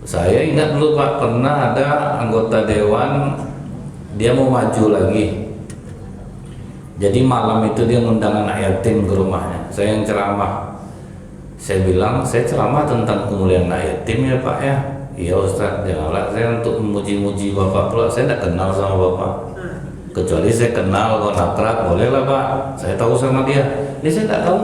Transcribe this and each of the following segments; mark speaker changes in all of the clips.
Speaker 1: Saya ingat dulu Pak, pernah ada anggota dewan dia mau maju lagi. Jadi malam itu dia ngundang anak yatim ke rumahnya. Saya yang ceramah. Saya bilang, saya ceramah tentang kemuliaan anak yatim ya Pak ya. Iya Ustaz, janganlah saya untuk memuji-muji Bapak pula. Saya tidak kenal sama Bapak. Kecuali saya kenal, kalau akrab bolehlah Pak. Saya tahu sama dia. Dia saya tidak tahu.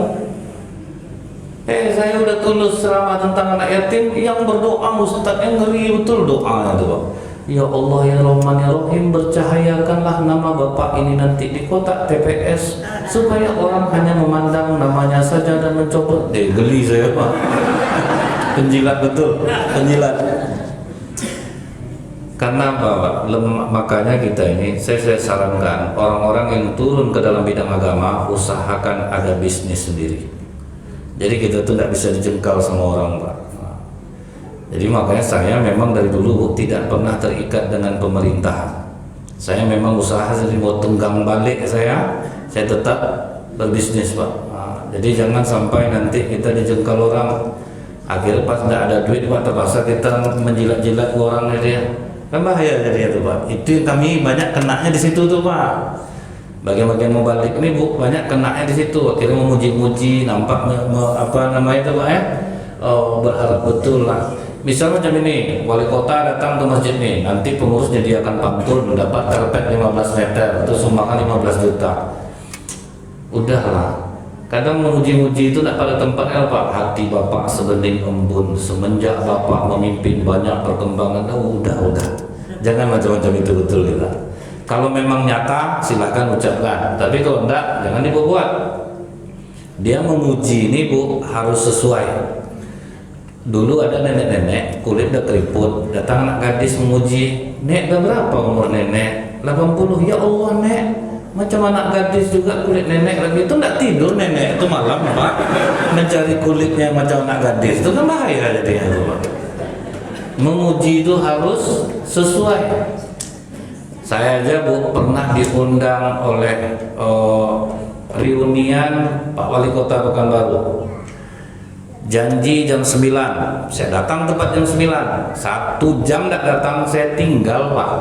Speaker 1: Saya udah tulus ceramah tentang anak yatim, yang berdoa Ustaz, yang ngeri betul doanya tuh Pak. Ya Allah ya Rahman ya Rahim, bercahayakanlah nama Bapak ini nanti di kotak TPS supaya orang hanya memandang namanya saja dan mencobot. Geli saya Pak. Penjilat betul, penjilat. Karena apa Pak? Makanya kita ini, saya sarankan orang-orang yang turun ke dalam bidang agama usahakan ada bisnis sendiri. Jadi kita tuh tidak bisa dijengkal sama orang Pak. Jadi makanya saya memang dari dulu tidak pernah terikat dengan pemerintah. Saya memang usaha jadi mau tenggang balik saya tetap berbisnis Pak. Jadi jangan sampai nanti kita dijengkal orang. Akhirnya pas tidak ada duit Pak, terpaksa kita menjilat-jilat orang dia. Kan bahaya jadi itu Pak. Itu yang kami banyak kenanya di situ tuh Pak. Bagian-bagian mau balik ini Bu banyak kenanya di situ. Akhirnya memuji-muji, nampak apa namanya itu Pak ya. Berharap betul lah. Misalnya macam ini, wali kota datang ke masjid nih, nanti pengurus nyediakan pantun, mendapat karpet 15 meter, itu sumbangan 15 juta. Udahlah. Kadang memuji-muji itu tidak pada tempatnya Pak. Hati Bapak sebening embun, semenjak Bapak memimpin banyak perkembangan. Udah. Jangan macam-macam itu betul kita. Kalau memang nyata silakan ucapkan, tapi kalau enggak jangan dibuat. Dia memuji ini Bu harus sesuai. Dulu ada nenek-nenek kulit udah keriput, datang anak gadis memuji. Nek udah berapa umur nenek? 80. Ya Allah Nek, macam anak gadis juga kulit nenek lagi. Itu enggak tidur nenek itu malam Pak, mencari kulitnya macam anak gadis. Itu kan bahaya jadinya itu Pak. Memuji itu harus sesuai. Saya aja Bu pernah diundang oleh reunian Pak Wali Kota Pekanbaru. Janji jam 9, saya datang tepat jam 9. 1 jam tidak datang, saya tinggal Pak.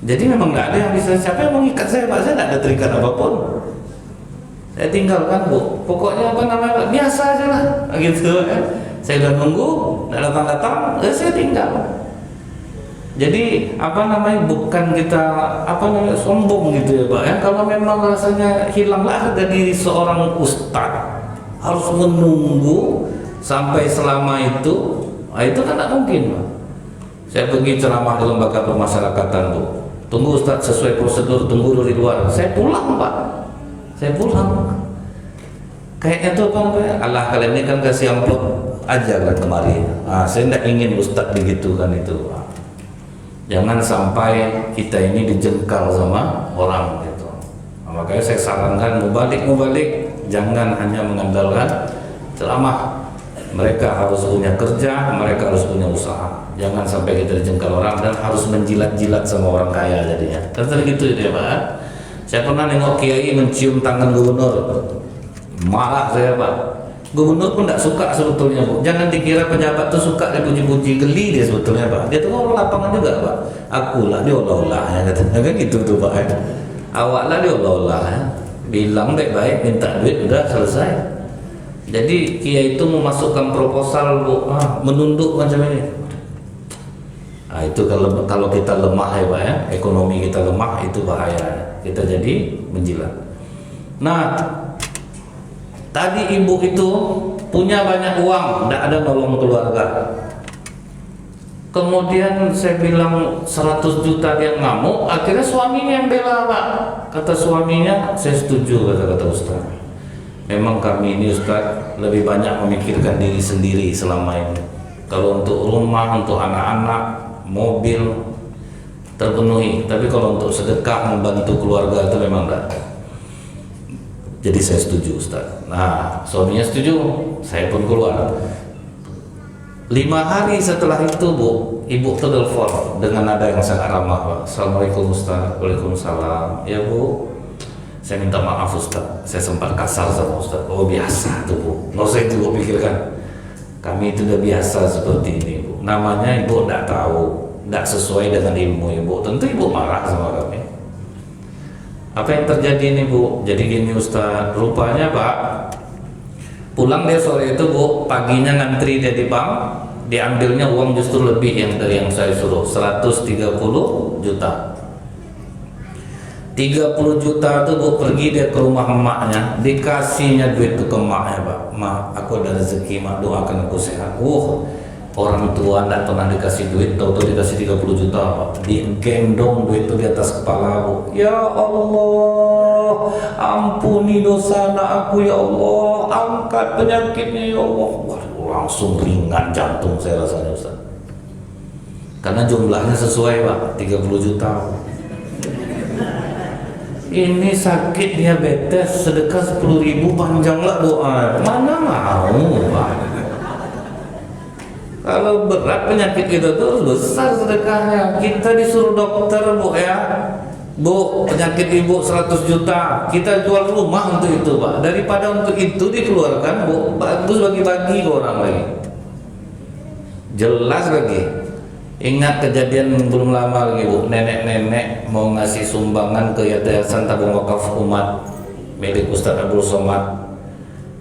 Speaker 1: Jadi memang tidak ada yang bisa, siapa yang mengikat saya Pak, saya tidak ada terikat apapun. Saya tinggalkan Bu, pokoknya apa namanya Pak, biasa aja lah gitu ya. Saya udah nunggu, tidak datang-datang, saya tinggal. Jadi apa namanya, bukan kita apa namanya sombong gitu ya Pak ya. Kalau memang rasanya hilanglah dari seorang ustadz harus menunggu sampai selama itu, itu kan tidak mungkin Pak. Saya pergi ceramah di lembaga pemasyarakatan Bu, tunggu Ustaz sesuai prosedur, tunggu dari luar. Saya pulang Pak, saya pulang. Kayaknya tuh apa namanya, Allah kalian ini kan kasih amplop aja lah kemari. Saya tidak ingin Ustaz begitu kan itu Pak. Jangan sampai kita ini dijengkal sama orang gitu. Makanya saya sarankan mubalik jangan hanya mengandalkan ceramah. Mereka harus punya kerja, mereka harus punya usaha. Jangan sampai kita dijengkal orang dan harus menjilat-jilat sama orang kaya jadinya. Kan gitu ya Pak. Saya pernah nengok kiai mencium tangan gubernur. Marah saya Pak. Gubernur pun tidak suka sebetulnya Bu. Jangan dikira pejabat tuh suka dipuji-puji, geli dia sebetulnya Pak. Dia tuh orang lapangan juga Pak. Akulah dia Allah ya katanya kan gitu tuh Pak. Awaklah dia Allah ya. Bilang baik-baik, minta duit, udah selesai. Jadi kiai itu memasukkan proposal Bu, menunduk macam ini. Itu kalau kita lemah ya Pak ya, ekonomi kita lemah, itu bahaya. Kita jadi menjilat. Nah, tadi ibu itu punya banyak uang, tidak ada nolong keluarga. Kemudian saya bilang 100 juta dia ngamuk, akhirnya suaminya yang bela Pak. Kata suaminya, saya setuju kata Ustaz. Memang kami ini Ustaz lebih banyak memikirkan diri sendiri selama ini. Kalau untuk rumah, untuk anak-anak, mobil terpenuhi. Tapi kalau untuk sedekah membantu keluarga itu memang tidak. Jadi saya setuju Ustaz. Nah suaminya setuju, saya pun keluar. 5 hari setelah itu Bu, ibu telepon dengan nada yang sangat ramah Pak. Assalamualaikum Ustaz. Waalaikumsalam. Ya Bu, saya minta maaf Ustaz, saya sempat kasar sama Ustaz. Oh biasa tuh Bu, nggak usah itu Bu pikirkan. Kami itu udah biasa seperti ini, Bu. Namanya Ibu tidak tahu, tidak sesuai dengan ilmu Ibu. Tentu Ibu marah sama kami. Apa yang terjadi ini, Bu? Jadi gini Ustaz, rupanya Pak, pulang dia sore itu, Bu, paginya ngantri dia di bank, diambilnya uang justru lebih yang dari yang saya suruh, 130 juta. 30 juta itu, Bu, pergi dia ke rumah emaknya, dikasihnya duit itu ke emaknya, Pak. "Ma, aku ada rezeki, Mak, doakan aku sehat." Orang tua tidak pernah dikasih duit, tahu-tahu dikasih 30 juta, Pak. Digendong duit itu di atas kepala, Bu. "Ya Allah, ampuni dosa anak aku, ya Allah, angkat penyakitnya, ya Allah." Waduh, langsung ringan jantung saya rasanya, Ustaz. Karena jumlahnya sesuai, Pak, 30 juta. Ini sakit diabetes, sedekah 10.000, panjanglah doa. Mana mau, Pak? Kalau berat penyakit itu tuh besar sedekahnya. Kita disuruh dokter, Bu, ya, "Bu, penyakit ibu 100 juta, kita jual rumah untuk itu, Pak." Daripada untuk itu dikeluarkan, Bu, bagus bagi-bagi ke orang lagi. Jelas lagi. Ingat kejadian belum lama lagi, Bu, nenek-nenek mau ngasih sumbangan ke Yayasan Tabung Wakaf Umat milik Ustaz Abdul Somad.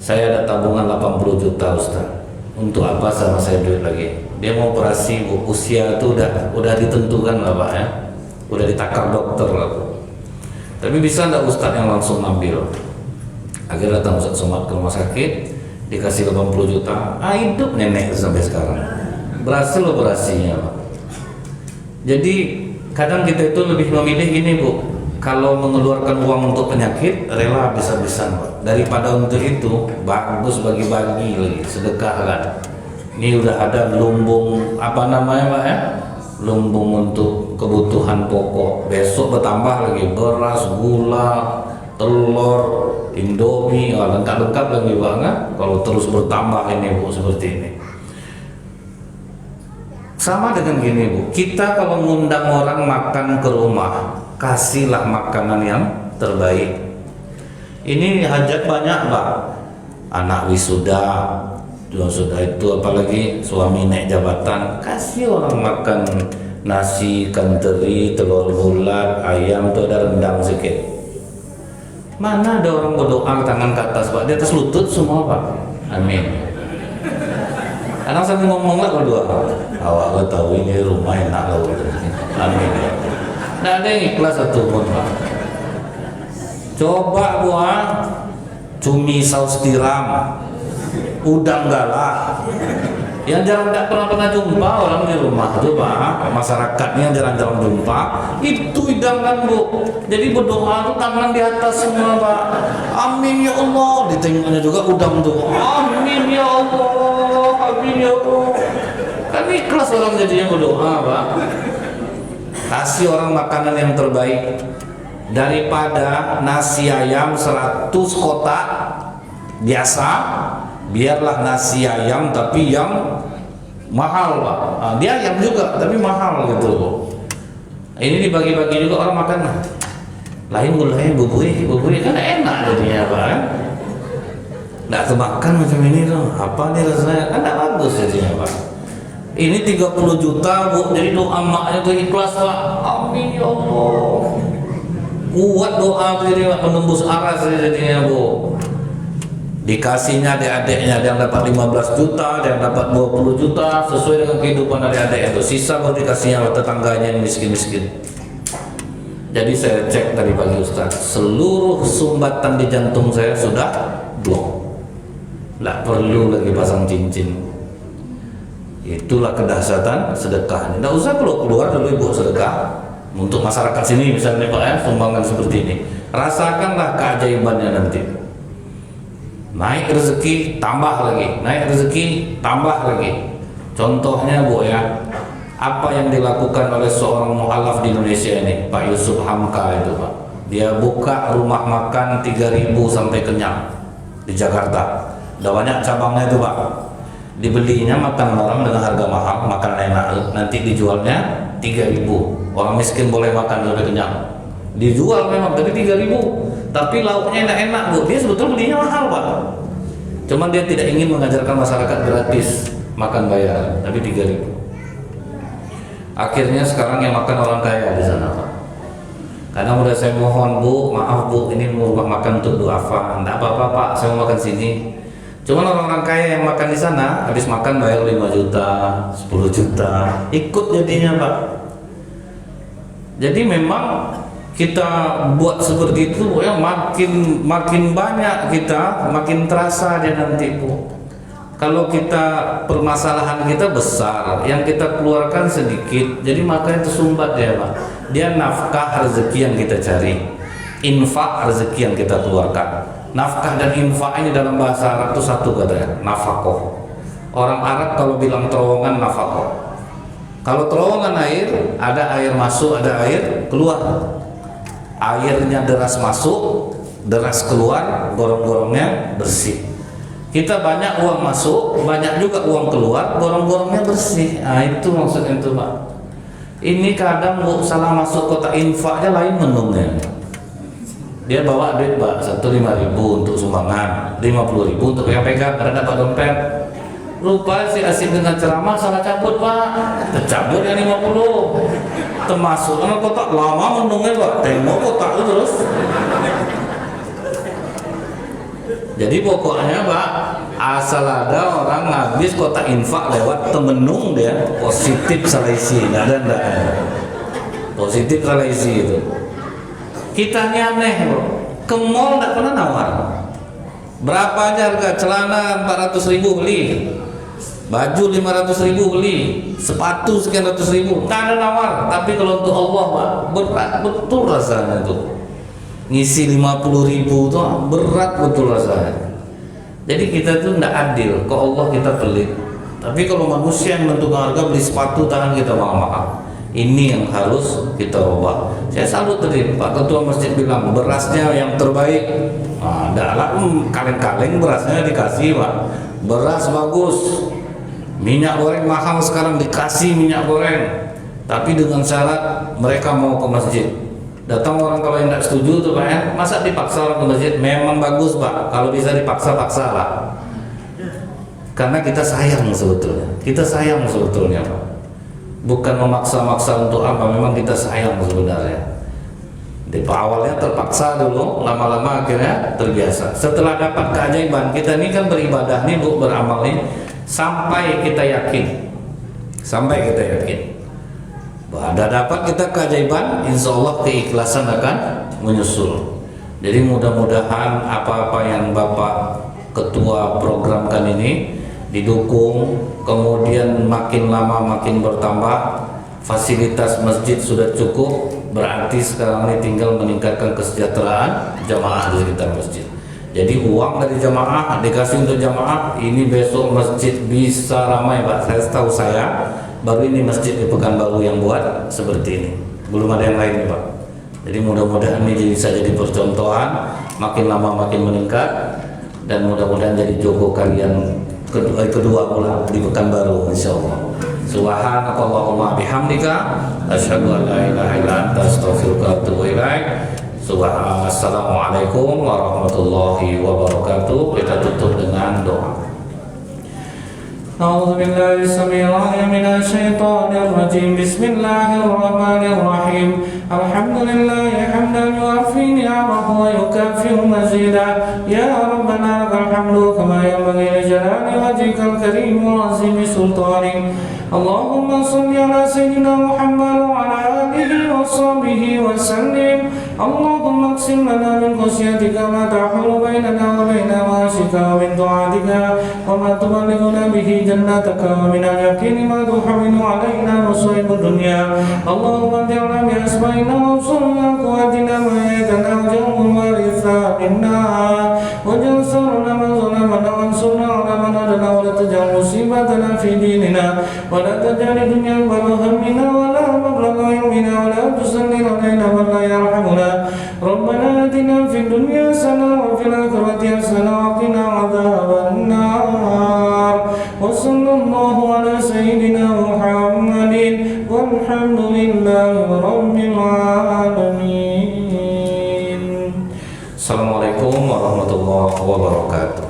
Speaker 1: "Saya ada tabungan 80 juta, Ustaz. Untuk apa sama saya duit lagi?" Dia mau operasi, Bu, usia itu udah ditentukan lah, Pak, ya. Udah ditakar dokter lah, Bu. "Tapi bisa enggak Ustaz yang langsung ambil?" Akhirnya datang Ustaz Somad ke rumah sakit, dikasih 80 juta. Hidup nenek sampai sekarang. Berhasil operasinya, Pak. Jadi kadang kita itu lebih memilih ini, Bu, kalau mengeluarkan uang untuk penyakit rela habis-habisan, Pak. Daripada untuk itu bagus bagi-bagi lagi, sedekah kan. Ini udah ada lumbung apa namanya, Pak, ya? Lumbung untuk kebutuhan pokok. Besok bertambah lagi beras, gula, telur, Indomie, lengkap-lengkap lagi, Pak, kan? Kalau terus bertambah ini, Bu, seperti ini. Sama dengan gini, Bu, kita kalau ngundang orang makan ke rumah, kasihlah makanan yang terbaik. Ini hajat banyak, Pak. Anak wisuda, sudah itu apalagi suami naik jabatan, kasih orang makan nasi, ikan teri, telur bulat, ayam, tuh ada rendang sedikit. Mana ada orang berdoa tangan ke atas, Pak? Di atas lutut semua, Pak. Amin. Anak sambil ngomong lah berdoa, "Awak tahu ini rumah enak lah." Amin. Nggak ada yang ikhlas satu pun, Pak. Coba buat cumi saus tiram, udang galak, yang jarang nggak pernah jumpa orang di rumah tuh, Pak. Masyarakatnya jarang jumpa. Itu hidangan, Bu. Jadi berdoa tuh tangan di atas semua, Pak. "Amin ya Allah." Ditengoknya juga udang tuh. "Amin ya Allah, amin ya Allah." Kan ikhlas orang jadinya berdoa, Pak. Kasih orang makanan yang terbaik. Daripada nasi ayam 100 kotak biasa, biarlah nasi ayam tapi yang mahal, Pak. Dia ayam juga tapi mahal gitu, Bu. Ini dibagi-bagi juga orang makan. Lain mulai bubui kan enak jadinya, Pak. Nggak kemakan macam ini tuh. Apa nih rasanya? Kan nggak bagus jadinya, Pak. Ini 30 juta, Bu. Jadi doa maknya tuh ikhlas, Pak. Amin ya Allah. Kuat doa ini, Pak, menembus aras jadinya, Bu. Dikasihnya adik-adiknya, ada yang dapat 15 juta, ada yang dapat 20 juta, sesuai dengan kehidupan adik-adik itu. Sisa baru dikasihnya tetangganya yang miskin-miskin. Jadi saya cek tadi pagi, Ustaz, seluruh sumbatan di jantung saya sudah blok. Nggak perlu lagi pasang cincin. Itulah kedahsyatan sedekah. Nggak usah keluar dulu Ibu sedekah. Untuk masyarakat sini misalnya, Pak, ya, sumbangan seperti ini. Rasakanlah keajaibannya nanti. Naik rezeki tambah lagi, naik rezeki tambah lagi. Contohnya, Bu, ya, apa yang dilakukan oleh seorang mu'alaf di Indonesia ini, Pak Yusuf Hamka itu, Pak. Dia buka rumah makan 3.000 sampai kenyang di Jakarta. Udah banyak cabangnya itu, Pak. Dibelinya makan malam dengan harga mahal, makan enak, nanti dijualnya 3.000. Orang miskin boleh makan sampai kenyang. Dijual memang tapi 3.000. Tapi lauknya enak-enak, Bu. Dia sebetulnya belinya mahal, Pak. Cuman dia tidak ingin mengajarkan masyarakat gratis. makan bayar, tapi 3.000. Akhirnya sekarang yang makan orang kaya di sana, Pak. Karena udah saya mohon, Bu, maaf Bu, ini mau makan untuk duafa. Enggak apa-apa Pak, saya mau makan sini. Cuman orang-orang kaya yang makan di sana habis makan bayar 5 juta, 10 juta, ikut jadinya Pak. Jadi memang kita buat seperti itu ya, makin banyak kita, makin terasa dia nanti Bu. Kalau kita permasalahan kita besar, yang kita keluarkan sedikit, jadi makanya tersumbat dia Pak. Dia nafkah rezeki yang kita cari, infak rezeki yang kita keluarkan. Nafkah dan infak ini dalam bahasa Arab itu satu katanya, nafakoh. Orang Arab kalau bilang terowongan nafakoh. Kalau terowongan air, ada air masuk, ada air keluar. Airnya deras masuk, deras keluar, gorong-gorongnya bersih. Kita banyak uang masuk, banyak juga uang keluar, gorong-gorongnya bersih. Nah itu maksudnya itu Pak. Ini kadang Bu salah masuk kotak infaknya lain menungnya. Dia bawa duit Pak, 5.000 untuk sumbangan, 50.000 untuk yang pegang karena dapat dompet. Lupa si asik dengan ceramah salah cabut Pak, tercabut yang 50. Termasuk karena kotak lama menungnya Pak, tengok kotak itu terus. Jadi pokoknya Pak, asal ada orang habis kotak infak lewat temenung dia positif salah isi, nggak ada. Positif salah isi itu. Kita ini aneh bro, ke mall nggak pernah nawar. Berapa aja harga celana 400.000 beli, baju 500.000 beli, sepatu sekian ratus ribu, nggak ada nawar. Tapi kalau untuk Allah Pak, berat betul rasanya tuh. Ngisi 50.000 tuh berat betul rasanya. Jadi kita tuh nggak adil, ke Allah kita pelit. Tapi kalau manusia yang menentukan harga, beli sepatu tangan kita mahal-mahal. Ini yang harus kita ubah. Saya salut tadi Pak Ketua Masjid bilang berasnya yang terbaik. Nah, kaleng-kaleng berasnya dikasih Pak. Beras bagus. Minyak goreng mahal sekarang dikasih minyak goreng. Tapi dengan syarat mereka mau ke masjid. Datang orang kalau yang tidak setuju tuh Pak ya, masa dipaksa orang ke masjid? Memang bagus Pak, kalau bisa dipaksa-paksa lah. Karena kita sayang sebetulnya, Pak. Bukan memaksa-maksa untuk apa, memang kita sayang sebenarnya. Di awalnya terpaksa dulu, lama-lama akhirnya terbiasa. Setelah dapat keajaiban, kita ini kan beribadah nih Bu, beramal nih, sampai kita yakin. Ada dapat kita keajaiban, insya Allah keikhlasan akan menyusul. Jadi mudah-mudahan apa-apa yang Bapak Ketua programkan ini didukung, kemudian makin lama makin bertambah. Fasilitas masjid sudah cukup, berarti sekarang ini tinggal meningkatkan kesejahteraan jamaah di sekitar masjid. Jadi uang dari jamaah dikasih untuk jamaah, ini besok masjid bisa ramai Pak. Tahu saya baru ini masjid di Pekanbaru yang buat seperti ini, belum ada yang lain nih Pak. Jadi mudah-mudahan ini bisa jadi percontohan, makin lama makin meningkat, dan mudah-mudahan jadi jogo kalian kedua pula di Pekanbaru insyaallah. Subhanakallahumma bihamdika asyhadu an la ilaha illa anta astaghfiruka wa atubu ilaik. Assalamualaikum warahmatullahi wabarakatuh. Kita tutup dengan doa. أعوذ بالله السميع العليم من الشيطان الرجيم بسم الله الرحمن الرحيم الحمد لله حمدا يوافي نعمه ويكافئ مزيدا يا ربنا لك الحمد كما ينبغي لجلال وجهك الكريم وعظيم سلطانك اللهم صل على سيدنا محمد وعلى آله وصحبه وسلم اللهم اقسم لنا من خشيتك ما تحول بيننا وبين معاصيك ومن طاعتك وما تبلغنا به جنتك ومن اليقين ما تحول علينا مصائب الدنيا اللهم اجعلنا بأسمائنا وابصرنا وقواتنا ما يتناجم الوارث منا واجعل ثارنا من ظلمنا وانصرنا على من عادانا ولا تجعل مصيبتنا في ديننا ولا تجعل الدنيا أكبر همنا ولا مبلغ علمنا ولا تسلط علينا من لا يرحمنا ربنا آتنا في الدنيا حسنة وفي الآخرة حسنة وقنا عذاب النار وصلى الله على سيدنا محمد والحمد لله رب العالمين. Assalamualaikum warahmatullahi wabarakatuh.